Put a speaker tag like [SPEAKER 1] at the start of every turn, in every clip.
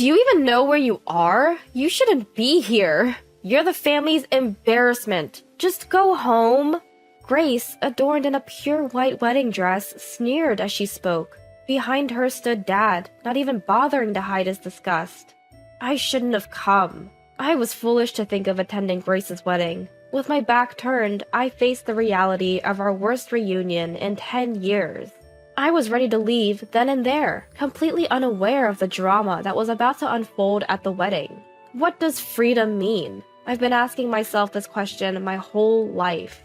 [SPEAKER 1] Do you even know where you are? You shouldn't be here. You're the family's embarrassment. Just go home. Grace, adorned in a pure white wedding dress, sneered as she spoke. Behind her stood Dad, not even bothering to hide his disgust. I shouldn't have come. I was foolish to think of attending Grace's wedding. With my back turned, I faced the reality of our worst reunion in 10 years. I was ready to leave then and there, completely unaware of the drama that was about to unfold at the wedding. What does freedom mean? I've been asking myself this question my whole life.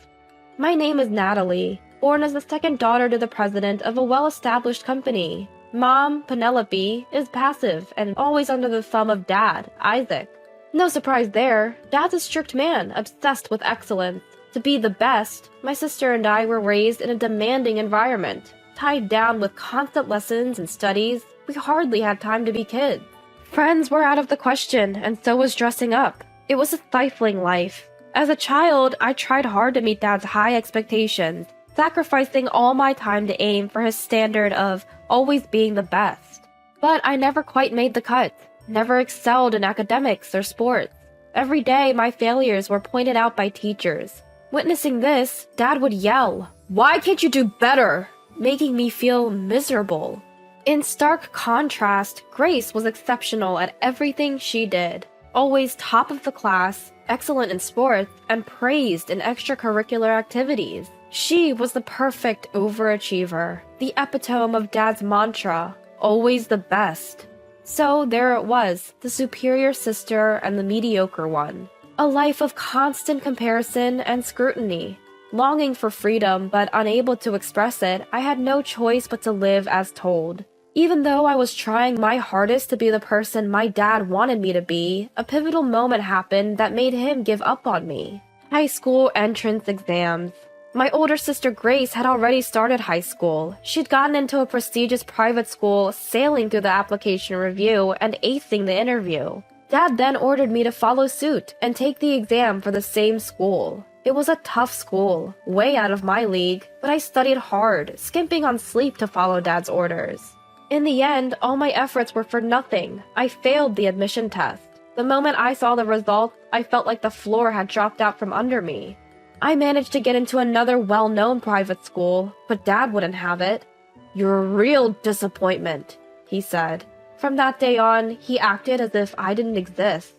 [SPEAKER 1] My name is Natalie, born as the second daughter to the president of a well-established company. Mom, Penelope, is passive and always under the thumb of Dad, Isaac. No surprise there, Dad's a strict man, obsessed with excellence. To be the best, my sister and I were raised in a demanding environment. Tied down with constant lessons and studies, we hardly had time to be kids. Friends were out of the question, and so was dressing up. It was a stifling life. As a child, I tried hard to meet Dad's high expectations, sacrificing all my time to aim for his standard of always being the best. But I never quite made the cut, never excelled in academics or sports. Every day, my failures were pointed out by teachers. Witnessing this, Dad would yell, "Why can't you do better?" making me feel miserable. In stark contrast, Grace was exceptional at everything she did. Always top of the class, excellent in sports, and praised in extracurricular activities. She was the perfect overachiever, the epitome of Dad's mantra, always the best. So there it was, the superior sister and the mediocre one. A life of constant comparison and scrutiny. Longing for freedom but unable to express it, I had no choice but to live as told. Even though I was trying my hardest to be the person my dad wanted me to be, a pivotal moment happened that made him give up on me. High school entrance exams. My older sister Grace had already started high school. She'd gotten into a prestigious private school, sailing through the application review and acing the interview. Dad then ordered me to follow suit and take the exam for the same school. It was a tough school, way out of my league, but I studied hard, skimping on sleep to follow Dad's orders. In the end, all my efforts were for nothing. I failed the admission test. The moment I saw the results, I felt like the floor had dropped out from under me. I managed to get into another well-known private school, but Dad wouldn't have it. "You're a real disappointment," he said. From that day on, he acted as if I didn't exist.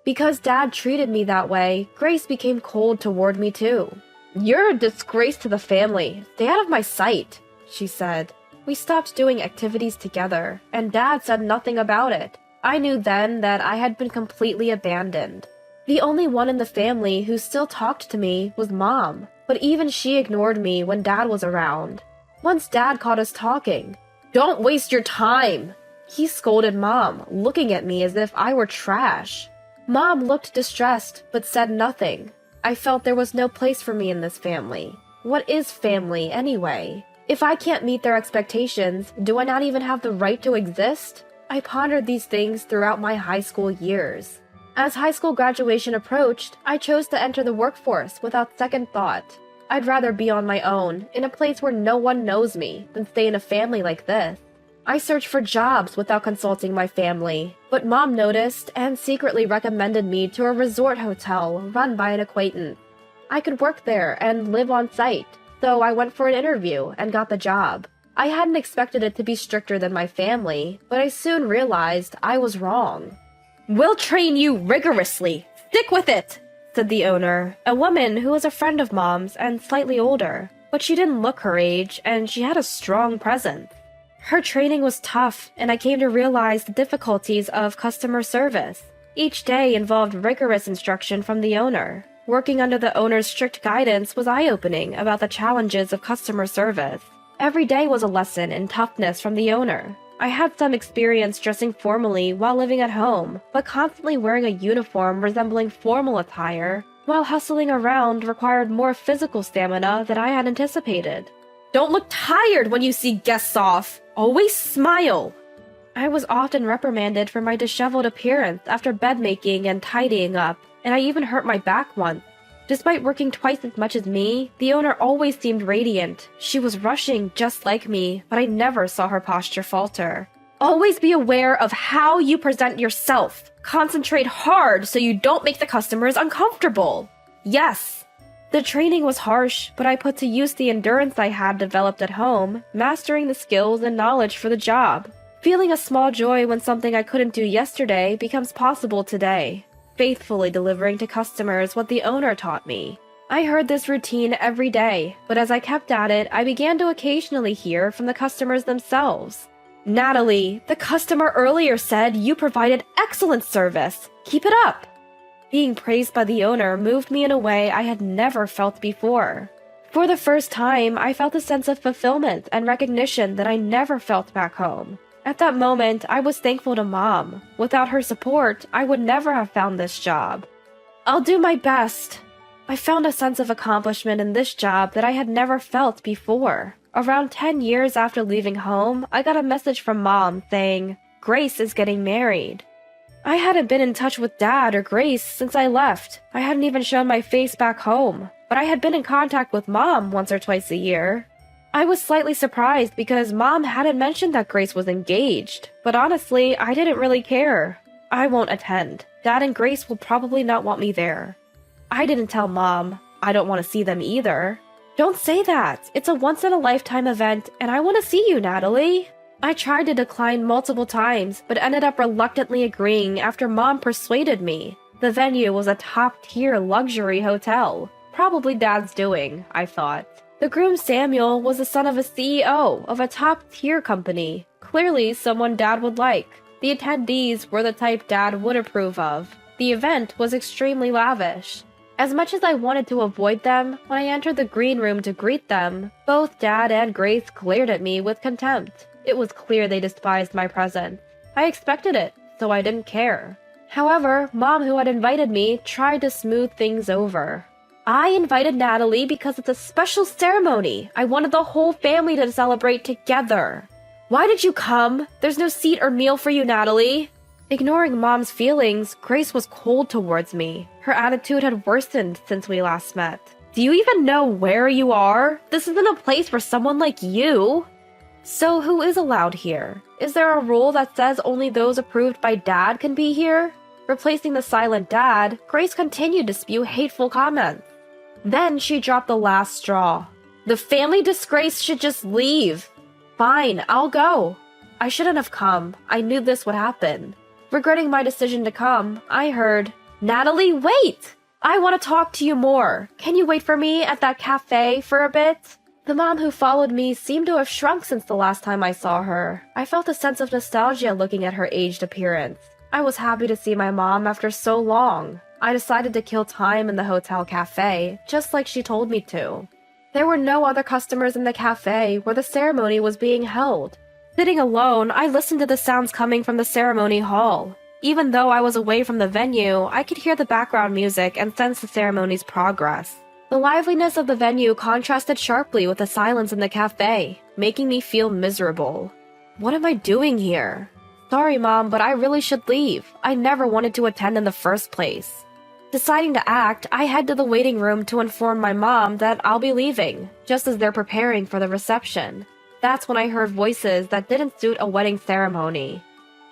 [SPEAKER 1] Because Dad treated me that way, Grace became cold toward me too. "You're a disgrace to the family. Stay out of my sight," she said. We stopped doing activities together, and Dad said nothing about it. I knew then that I had been completely abandoned. The only one in the family who still talked to me was Mom, but even she ignored me when Dad was around. Once Dad caught us talking. "Don't waste your time!" He scolded Mom, looking at me as if I were trash. Mom looked distressed, but said nothing. I felt there was no place for me in this family. What is family, anyway? If I can't meet their expectations, do I not even have the right to exist? I pondered these things throughout my high school years. As high school graduation approached, I chose to enter the workforce without second thought. I'd rather be on my own, in a place where no one knows me, than stay in a family like this. I searched for jobs without consulting my family, but Mom noticed and secretly recommended me to a resort hotel run by an acquaintance. I could work there and live on site, so I went for an interview and got the job. I hadn't expected it to be stricter than my family, but I soon realized I was wrong. "We'll train you rigorously. Stick with it," said the owner, a woman who was a friend of Mom's and slightly older, but she didn't look her age and she had a strong presence. Her training was tough, and I came to realize the difficulties of customer service. Each day involved rigorous instruction from the owner. Working under the owner's strict guidance was eye-opening about the challenges of customer service. Every day was a lesson in toughness from the owner. I had some experience dressing formally while living at home, but constantly wearing a uniform resembling formal attire while hustling around required more physical stamina than I had anticipated. "Don't look tired when you see guests off. Always smile." I was often reprimanded for my disheveled appearance after bed making and tidying up, and I even hurt my back once. Despite working twice as much as me, the owner always seemed radiant. She was rushing just like me, but I never saw her posture falter. Always be aware of how you present yourself. Concentrate hard so you don't make the customers uncomfortable. Yes. The training was harsh, but I put to use the endurance I had developed at home, mastering the skills and knowledge for the job. Feeling a small joy when something I couldn't do yesterday becomes possible today. Faithfully delivering to customers what the owner taught me. I heard this routine every day, but as I kept at it, I began to occasionally hear from the customers themselves. Natalie, the customer earlier said you provided excellent service. Keep it up. Being praised by the owner moved me in a way I had never felt before. For the first time, I felt a sense of fulfillment and recognition that I never felt back home. At that moment, I was thankful to Mom. Without her support, I would never have found this job. I'll do my best. I found a sense of accomplishment in this job that I had never felt before. Around 10 years after leaving home, I got a message from Mom saying, Grace is getting married. I hadn't been in touch with Dad or Grace since I left. I hadn't even shown my face back home, but I had been in contact with Mom once or twice a year. I was slightly surprised because Mom hadn't mentioned that Grace was engaged, but honestly, I didn't really care. I won't attend. Dad and Grace will probably not want me there. I didn't tell Mom. I don't want to see them either. Don't say that. It's a once-in-a-lifetime event, and I want to see you, Natalie. I tried to decline multiple times, but ended up reluctantly agreeing after Mom persuaded me. The venue was a top-tier luxury hotel. Probably Dad's doing, I thought. The groom Samuel was the son of a CEO of a top-tier company. Clearly someone Dad would like. The attendees were the type Dad would approve of. The event was extremely lavish. As much as I wanted to avoid them, when I entered the green room to greet them, both Dad and Grace glared at me with contempt. It was clear they despised my presence. I expected it, so I didn't care. However, Mom, who had invited me, tried to smooth things over. I invited Natalie because it's a special ceremony. I wanted the whole family to celebrate together. Why did you come? There's no seat or meal for you, Natalie. Ignoring Mom's feelings, Grace was cold towards me. Her attitude had worsened since we last met. Do you even know where you are? This isn't a place for someone like you. So who is allowed here? Is there a rule that says only those approved by Dad can be here? Replacing the silent Dad, Grace continued to spew hateful comments. Then she dropped the last straw. The family disgrace should just leave. Fine, I'll go. I shouldn't have come. I knew this would happen. Regretting my decision to come, I heard, Natalie, wait! I want to talk to you more. Can you wait for me at that cafe for a bit? The mom who followed me seemed to have shrunk since the last time I saw her. I felt a sense of nostalgia looking at her aged appearance. I was happy to see my mom after so long. I decided to kill time in the hotel cafe, just like she told me to. There were no other customers in the cafe where the ceremony was being held. Sitting alone, I listened to the sounds coming from the ceremony hall. Even though I was away from the venue, I could hear the background music and sense the ceremony's progress. The liveliness of the venue contrasted sharply with the silence in the cafe, making me feel miserable. What am I doing here? Sorry, Mom, but I really should leave. I never wanted to attend in the first place. Deciding to act, I head to the waiting room to inform my mom that I'll be leaving, just as they're preparing for the reception. That's when I heard voices that didn't suit a wedding ceremony.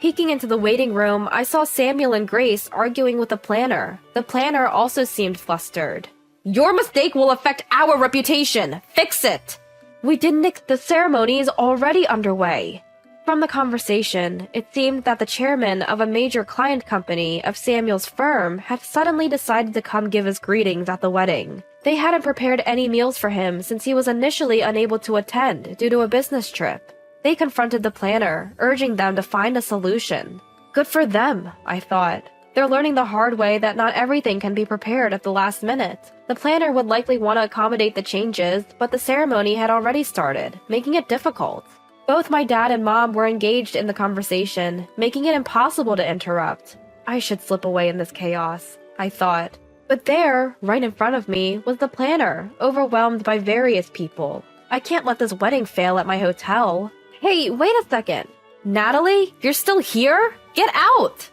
[SPEAKER 1] Peeking into the waiting room, I saw Samuel and Grace arguing with the planner. The planner also seemed flustered. Your mistake will affect our reputation! Fix it! The ceremony is already underway. From the conversation, it seemed that the chairman of a major client company of Samuel's firm had suddenly decided to come give his greetings at the wedding. They hadn't prepared any meals for him since he was initially unable to attend due to a business trip. They confronted the planner, urging them to find a solution. Good for them, I thought. They're learning the hard way that not everything can be prepared at the last minute. The planner would likely want to accommodate the changes, but the ceremony had already started, making it difficult. Both my dad and mom were engaged in the conversation, making it impossible to interrupt. I should slip away in this chaos, I thought. But there, right in front of me, was the planner, overwhelmed by various people. I can't let this wedding fail at my hotel. Hey, wait a second. Natalie, you're still here? Get out!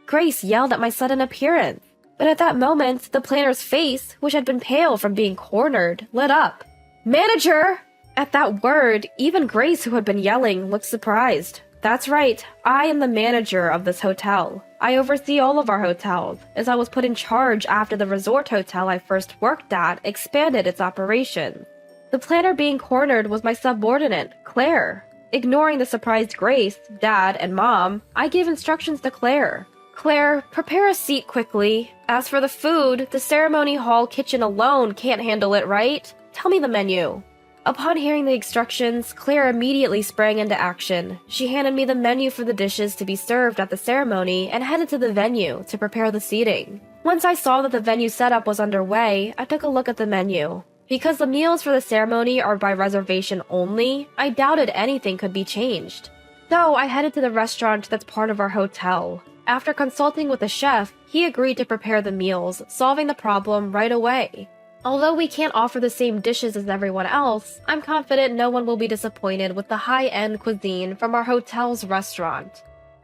[SPEAKER 1] Grace yelled at my sudden appearance. But at that moment, the planner's face, which had been pale from being cornered, lit up. Manager! At that word, even Grace, who had been yelling, looked surprised. That's right. I am the manager of this hotel. I oversee all of our hotels, as I was put in charge after the resort hotel I first worked at expanded its operations. The planner being cornered was my subordinate, Claire. Ignoring the surprised Grace, Dad, and Mom, I gave instructions to Claire. Claire, prepare a seat quickly. As for the food, the ceremony hall kitchen alone can't handle it, right? Tell me the menu. Upon hearing the instructions, Claire immediately sprang into action. She handed me the menu for the dishes to be served at the ceremony and headed to the venue to prepare the seating. Once I saw that the venue setup was underway, I took a look at the menu. Because the meals for the ceremony are by reservation only, I doubted anything could be changed. So I headed to the restaurant that's part of our hotel. After consulting with the chef, he agreed to prepare the meals, solving the problem right away. Although we can't offer the same dishes as everyone else, I'm confident no one will be disappointed with the high-end cuisine from our hotel's restaurant.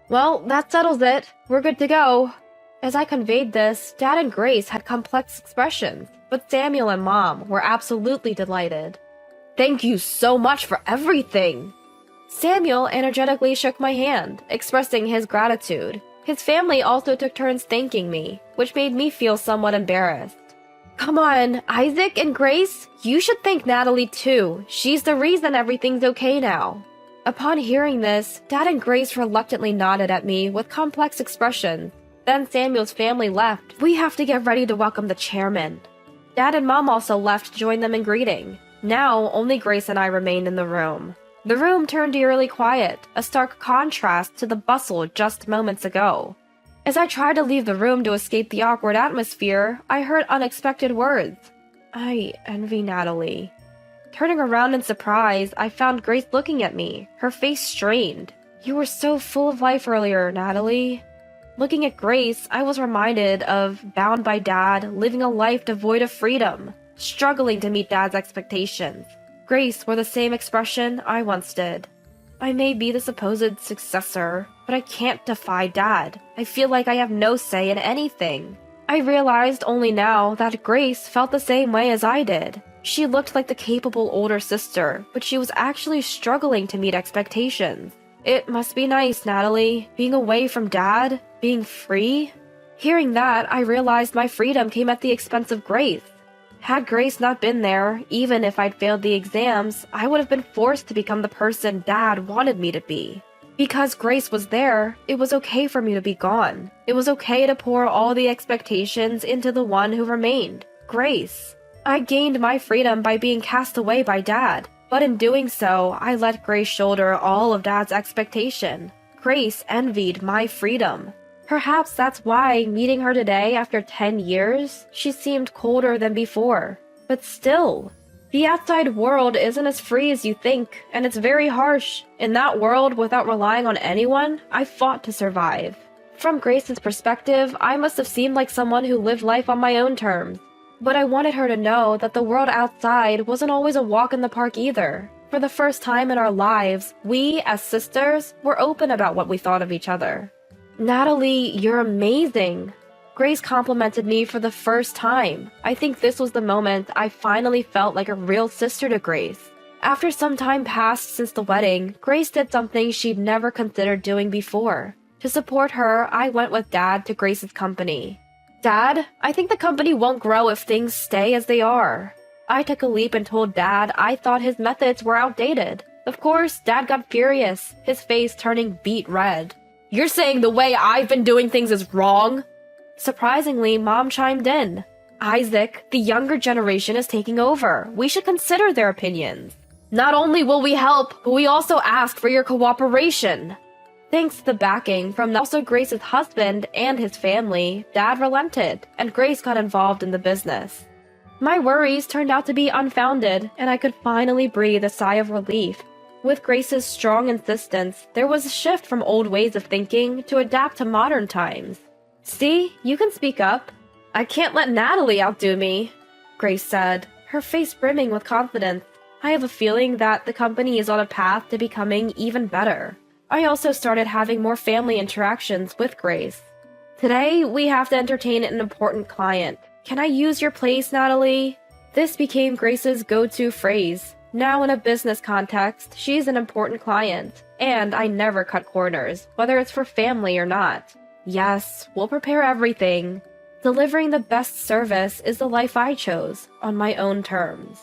[SPEAKER 1] Well, that settles it. We're good to go. As I conveyed this, Dad and Grace had complex expressions, but Samuel and Mom were absolutely delighted. Thank you so much for everything! Samuel energetically shook my hand, expressing his gratitude. His family also took turns thanking me, which made me feel somewhat embarrassed. Come on, Isaac and Grace, you should thank Natalie too. She's the reason everything's okay now. Upon hearing this, Dad and Grace reluctantly nodded at me with complex expressions. Then Samuel's family left. We have to get ready to welcome the chairman. Dad and Mom also left to join them in greeting. Now, only Grace and I remained in the room. The room turned eerily quiet, a stark contrast to the bustle just moments ago. As I tried to leave the room to escape the awkward atmosphere, I heard unexpected words. I envy Natalie. Turning around in surprise, I found Grace looking at me, her face strained. You were so full of life earlier, Natalie. Looking at Grace, I was reminded of, bound by Dad, living a life devoid of freedom, struggling to meet Dad's expectations. Grace wore the same expression I once did. I may be the supposed successor, but I can't defy Dad. I feel like I have no say in anything. I realized only now that Grace felt the same way as I did. She looked like the capable older sister, but she was actually struggling to meet expectations. It must be nice, Natalie, being away from Dad, being free. Hearing that, I realized my freedom came at the expense of Grace. Had Grace not been there, even if I'd failed the exams, I would have been forced to become the person Dad wanted me to be. Because Grace was there, it was okay for me to be gone. It was okay to pour all the expectations into the one who remained, Grace. I gained my freedom by being cast away by Dad, but in doing so, I let Grace shoulder all of Dad's expectation. Grace envied my freedom. Perhaps that's why, meeting her today after 10 years, she seemed colder than before. But still, the outside world isn't as free as you think, and it's very harsh. In that world, without relying on anyone, I fought to survive. From Grace's perspective, I must have seemed like someone who lived life on my own terms. But I wanted her to know that the world outside wasn't always a walk in the park either. For the first time in our lives, we, as sisters, were open about what we thought of each other. Natalie, you're amazing. Grace complimented me for the first time. I think this was the moment I finally felt like a real sister to Grace. After some time passed since the wedding, Grace did something she'd never considered doing before. To support her, I went with Dad to Grace's company. Dad, I think the company won't grow if things stay as they are. I took a leap and told Dad I thought his methods were outdated. Of course, Dad got furious, his face turning beet red. You're saying the way I've been doing things is wrong? Surprisingly, Mom chimed in. Isaac, the younger generation is taking over. We should consider their opinions. Not only will we help, but we also ask for your cooperation. Thanks to the backing from also Grace's husband and his family, Dad relented, and Grace got involved in the business. My worries turned out to be unfounded, and I could finally breathe a sigh of relief. With Grace's strong insistence, there was a shift from old ways of thinking to adapt to modern times. See, you can speak up. I can't let Natalie outdo me, Grace said, her face brimming with confidence. I have a feeling that the company is on a path to becoming even better. I also started having more family interactions with Grace. Today, we have to entertain an important client. Can I use your place, Natalie? This became Grace's go-to phrase. Now in a business context, she's an important client. And I never cut corners, whether it's for family or not. Yes, we'll prepare everything. Delivering the best service is the life I chose, on my own terms.